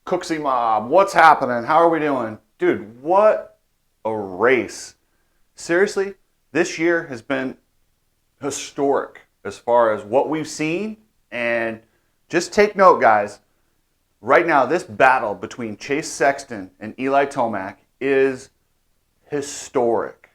Cooksey Mob, what's happening? How are we doing? Dude, what a race. Seriously, this year has been historic as far as what we've seen. And just take note, guys. Right now, this battle between Chase Sexton and Eli Tomac is historic.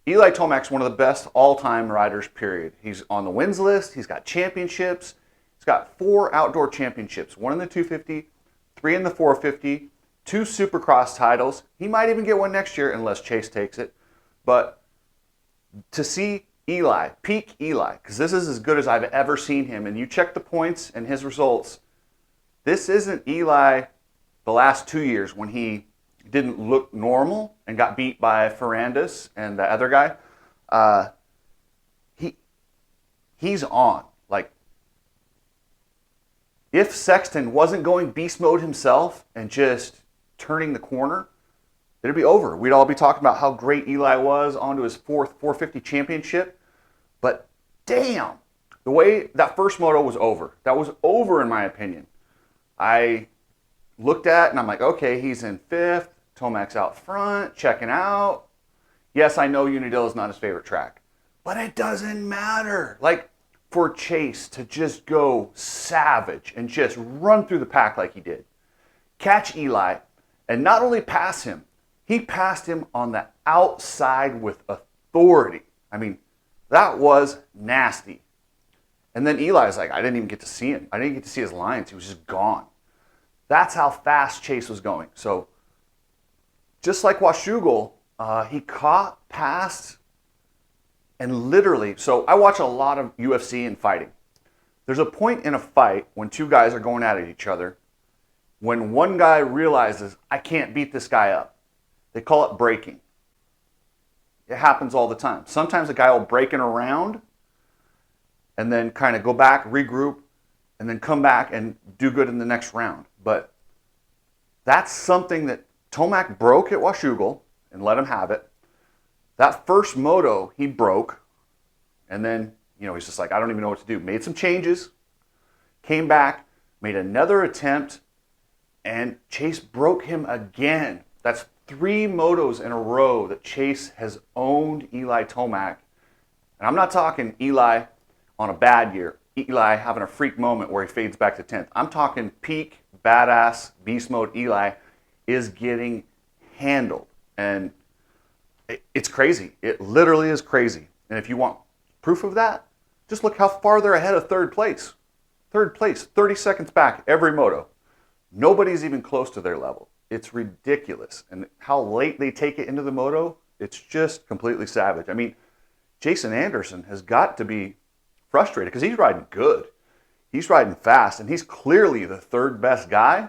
Eli Tomac's one of the best all-time riders, period. He's on the wins list. He's got championships. He's got 4 outdoor championships, 1 in the 250, 3 in the 450, 2 Supercross titles. He might even get one next year unless Chase takes it. But to see Eli, peak Eli, because this is as good as I've ever seen him, and you check the points and his results, this isn't Eli the last 2 years when he didn't look normal and got beat by Ferrandis and the other guy. He's on. Like, if Sexton wasn't going beast mode himself and just turning the corner, it'd be over. We'd all be talking about how great Eli was on to his 4th 450 championship. But damn, the way that first moto was over. That was over in my opinion. I looked at and I'm like, okay, he's in 5th. Tomac's out front, checking out. Yes, I know Unadilla is not his favorite track, but it doesn't matter. Like, for Chase to just go savage and just run through the pack like he did, catch Eli, and not only pass him, he passed him on the outside with authority. I mean, that was nasty. And then Eli's like, I didn't even get to see him. I didn't get to see his lines. He was just gone. That's how fast Chase was going. So, just like Washougal, he caught, passed, and literally, so I watch a lot of UFC and fighting. There's a point in a fight when 2 guys are going at each other when one guy realizes, I can't beat this guy up. They call it breaking. It happens all the time. Sometimes a guy will break in a round and then kind of go back, regroup, and then come back and do good in the next round. But that's something that Tomac broke at Washougal and let him have it. That first moto, he broke. And then, he's just like, I don't even know what to do. Made some changes, came back, made another attempt, and Chase broke him again. That's 3 motos in a row that Chase has owned Eli Tomac. And I'm not talking Eli on a bad year, Eli having a freak moment where he fades back to 10th. I'm talking peak, badass, beast mode Eli is getting handled. And it's crazy. It literally is crazy. And if you want proof of that, just look how far they're ahead of 3rd place. 3rd place, 30 seconds back every moto. Nobody's even close to their level. It's ridiculous. And how late they take it into the moto, it's just completely savage. I mean, Jason Anderson has got to be frustrated because he's riding good. He's riding fast, and he's clearly the 3rd best guy.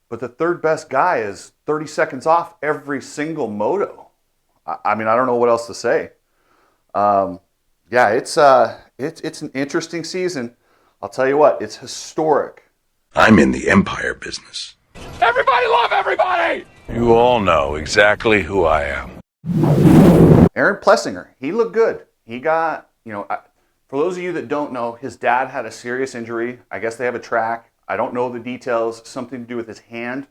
But the 3rd best guy is 30 seconds off every single moto. I mean, I don't know what else to say. Yeah, it's an interesting season. I'll tell you what, it's historic. I'm in the empire business. Everybody love everybody! You all know exactly who I am. Aaron Plessinger, he looked good. He got, for those of you that don't know, his dad had a serious injury. I guess they have a track. I don't know the details. Something to do with his hand.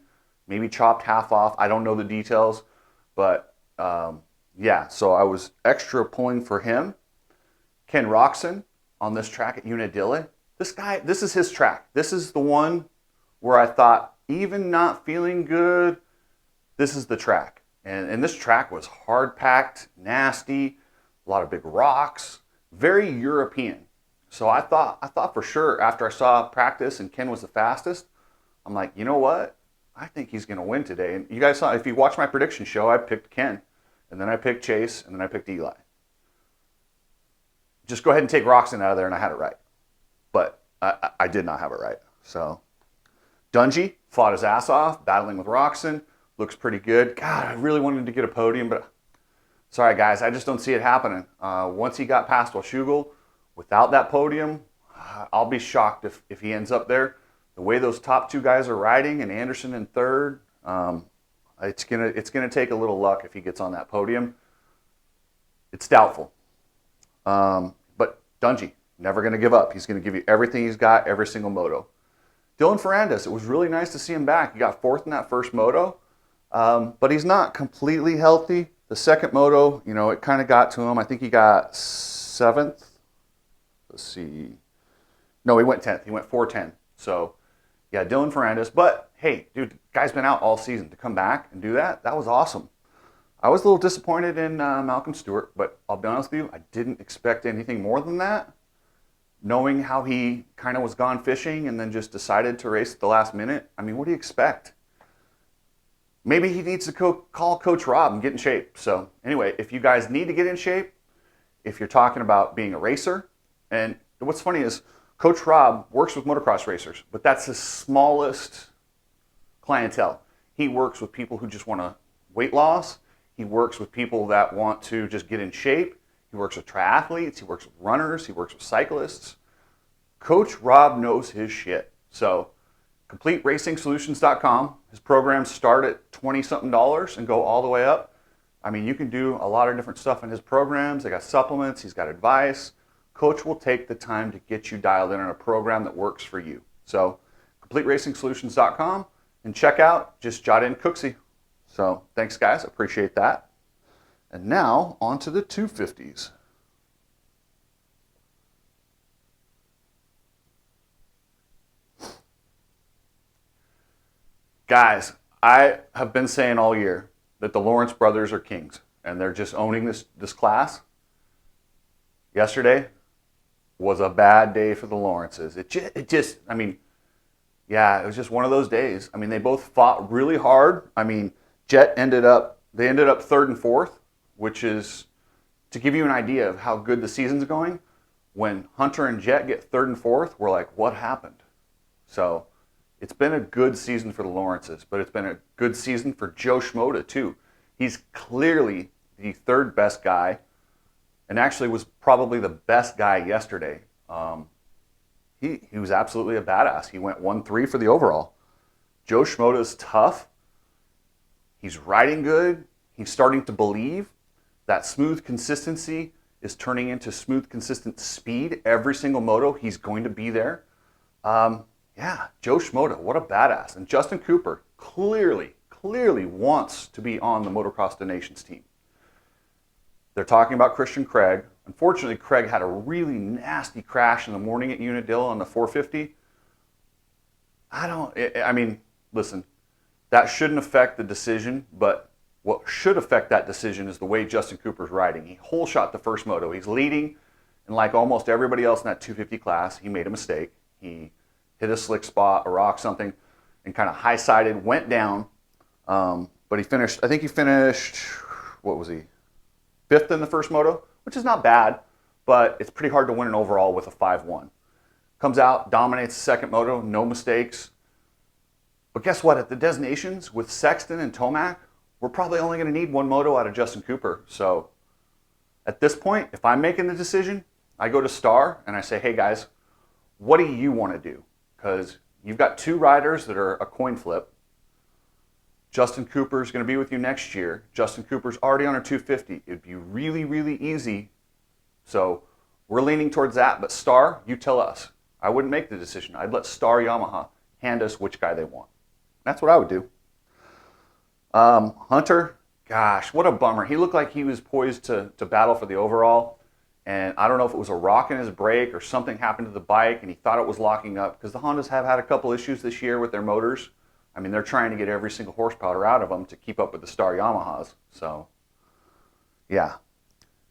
Maybe chopped half off. I don't know the details. But, yeah, so I was extra pulling for him. Ken Roxon on this track at Unadilla. This is his track. This is the one where I thought, even not feeling good, this is the track. And this track was hard-packed, nasty, a lot of big rocks, very European. So I thought for sure after I saw practice and Ken was the fastest, I'm like, you know what? I think he's going to win today. And you guys saw, if you watched my prediction show, I picked Ken, and then I picked Chase, and then I picked Eli. Just go ahead and take Roxon out of there, and I had it right. But I did not have it right. So Dungey fought his ass off, battling with Roxon. Looks pretty good. God, I really wanted to get a podium, but sorry, guys, I just don't see it happening. Once he got past Washougal, without that podium, I'll be shocked if he ends up there. The way those top 2 guys are riding, and Anderson in 3rd, it's gonna take a little luck if he gets on that podium. It's doubtful. But Dungey, never going to give up. He's going to give you everything he's got, every single moto. Dylan Ferrandis, it was really nice to see him back. He got fourth in that first moto, but he's not completely healthy. The second moto, it kind of got to him. I think he got seventh. Let's see. No, he went 10th. He went 4:10. So, yeah, Dylan Ferrandis. But, hey, dude, the guy's been out all season. To come back and do that, that was awesome. I was a little disappointed in Malcolm Stewart, but I'll be honest with you, I didn't expect anything more than that. Knowing how he kind of was gone fishing and then just decided to race at the last minute, I mean, what do you expect? Maybe he needs to call Coach Rob and get in shape. So anyway, if you guys need to get in shape, if you're talking about being a racer, and what's funny is Coach Rob works with motocross racers, but that's his smallest clientele. He works with people who just want to weight loss. He works with people that want to just get in shape. He works with triathletes. He works with runners. He works with cyclists. Coach Rob knows his shit. So CompleteRacingSolutions.com. His programs start at $20-something and go all the way up. I mean, you can do a lot of different stuff in his programs. They got supplements. He's got advice. Coach will take the time to get you dialed in on a program that works for you. So CompleteRacingSolutions.com and check out, just jot in Cooksey. So thanks, guys. Appreciate that. And now on to the 250s. Guys, I have been saying all year that the Lawrence brothers are kings, and they're just owning this class. Yesterday was a bad day for the Lawrences. It just, I mean, yeah, it was just one of those days. I mean, they both fought really hard. I mean, Jet ended up third and fourth, which is, to give you an idea of how good the season's going, when Hunter and Jet get third and fourth, we're like, what happened? So it's been a good season for the Lawrences, but it's been a good season for Joe Shimoda too. He's clearly the third best guy, and actually was probably the best guy yesterday. He was absolutely a badass. He went 1-3 for the overall. Joe Shimoda's tough. He's riding good. He's starting to believe that smooth consistency is turning into smooth, consistent speed. Every single moto, he's going to be there. Yeah, Joe Shimoda, what a badass. And Justin Cooper clearly wants to be on the Motocross the Nations team. They're talking about Christian Craig. Unfortunately, Craig had a really nasty crash in the morning at Unadilla on the 450. I mean, listen, that shouldn't affect the decision, but what should affect that decision is the way Justin Cooper's riding. He hole shot the first moto. He's leading, and like almost everybody else in that 250 class, he made a mistake. He hit a slick spot, a rock, something, and kind of high-sided, went down. But he finished, I think he finished, what was he? Fifth in the first moto, which is not bad, but it's pretty hard to win an overall with a 5-1. Comes out, dominates the second moto, no mistakes. But guess what? At the Des Nations with Sexton and Tomac, we're probably only going to need one moto out of Justin Cooper. So at this point, if I'm making the decision, I go to Star and I say, hey guys, what do you want to do? Because you've got two riders that are a coin flip. Justin Cooper's going to be with you next year. Justin Cooper's already on a 250. It'd be really, really easy. So we're leaning towards that. But Star, you tell us. I wouldn't make the decision. I'd let Star Yamaha hand us which guy they want. That's what I would do. Hunter, gosh, what a bummer. He looked like he was poised to battle for the overall. And I don't know if it was a rock in his brake or something happened to the bike and he thought it was locking up, because the Hondas have had a couple issues this year with their motors. I mean, they're trying to get every single horsepower out of them to keep up with the Star Yamahas. So, yeah.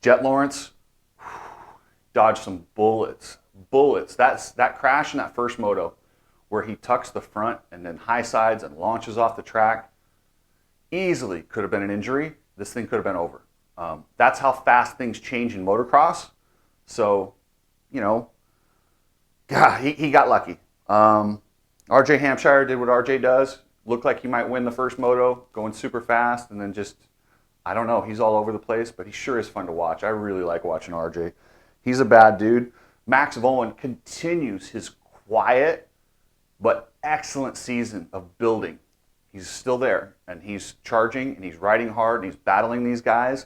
Jet Lawrence, dodged some bullets. That crash in that first moto where he tucks the front and then high sides and launches off the track, easily could have been an injury. This thing could have been over. That's how fast things change in motocross. So, God, he got lucky. RJ Hampshire did what RJ does. Looked like he might win the first moto, going super fast, and then just, I don't know, he's all over the place, but he sure is fun to watch. I really like watching RJ. He's a bad dude. Max Vohland continues his quiet but excellent season of building. He's still there, and he's charging, and he's riding hard, and he's battling these guys.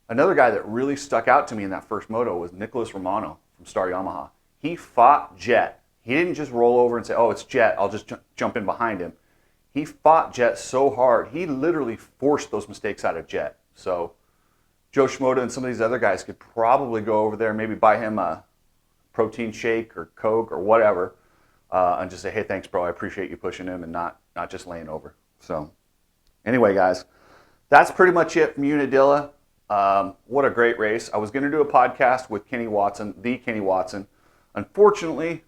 Another guy that really stuck out to me in that first moto was Nicholas Romano from Star Yamaha. He fought Jet. He didn't just roll over and say, oh, it's Jet, I'll just jump in behind him. He fought Jet so hard, he literally forced those mistakes out of Jet. So Joe Shimoda and some of these other guys could probably go over there, maybe buy him a protein shake or Coke or whatever, and just say, hey, thanks, bro. I appreciate you pushing him and not just laying over. So anyway, guys, that's pretty much it from Unadilla. What a great race. I was going to do a podcast with Kenny Watson, the Kenny Watson. Unfortunately,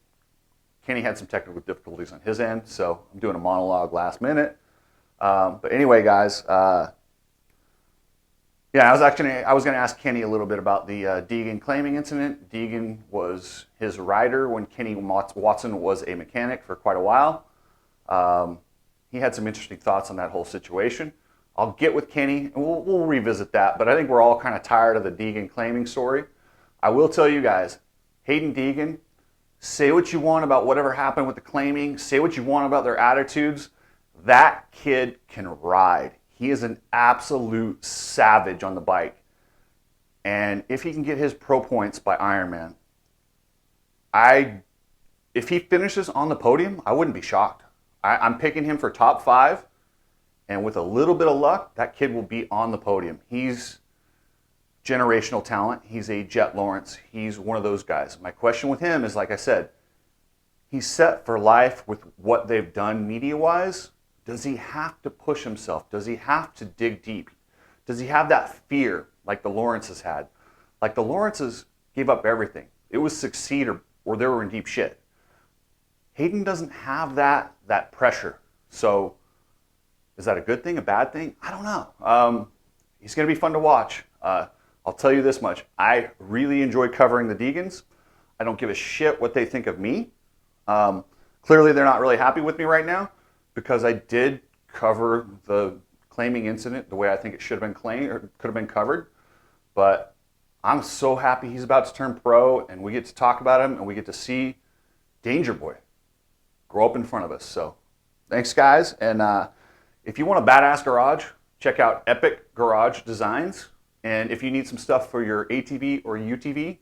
Kenny had some technical difficulties on his end, so I'm doing a monologue last minute. But anyway, guys, yeah, I was going to ask Kenny a little bit about the Deegan claiming incident. Deegan was his rider when Kenny Watson was a mechanic for quite a while. He had some interesting thoughts on that whole situation. I'll get with Kenny and we'll revisit that, but I think we're all kind of tired of the Deegan claiming story. I will tell you guys, Hayden Deegan, say what you want about whatever happened with the claiming, say what you want about their attitudes. That kid can ride. He is an absolute savage on the bike. And if he can get his pro points by Ironman, if he finishes on the podium, I wouldn't be shocked. I'm picking him for top 5. And with a little bit of luck, that kid will be on the podium. He's generational talent. He's a Jet Lawrence. He's one of those guys. My question with him is, like I said, he's set for life with what they've done media-wise. Does he have to push himself? Does he have to dig deep? Does he have that fear like the Lawrences had? Like the Lawrences gave up everything. It was succeed or they were in deep shit. Hayden doesn't have that pressure. So is that a good thing, a bad thing? I don't know. He's going to be fun to watch. I'll tell you this much. I really enjoy covering the Deegans. I don't give a shit what they think of me. Clearly, they're not really happy with me right now because I did cover the claiming incident the way I think it should have been claimed or could have been covered. But I'm so happy he's about to turn pro and we get to talk about him and we get to see Danger Boy grow up in front of us. So thanks, guys. And if you want a badass garage, check out Epic Garage Designs. And if you need some stuff for your ATV or UTV,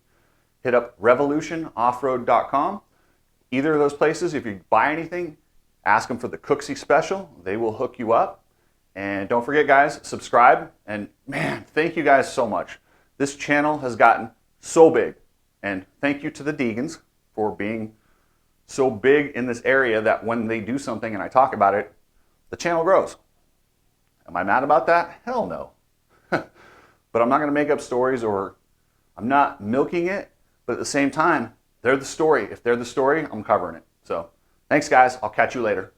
hit up revolutionoffroad.com. Either of those places, if you buy anything, ask them for the Cooksey special. They will hook you up. And don't forget, guys, subscribe. And man, thank you guys so much. This channel has gotten so big. And thank you to the Deegans for being so big in this area that when they do something and I talk about it, the channel grows. Am I mad about that? Hell no. But I'm not going to make up stories or I'm not milking it. But at the same time, they're the story. If they're the story, I'm covering it. So thanks, guys. I'll catch you later.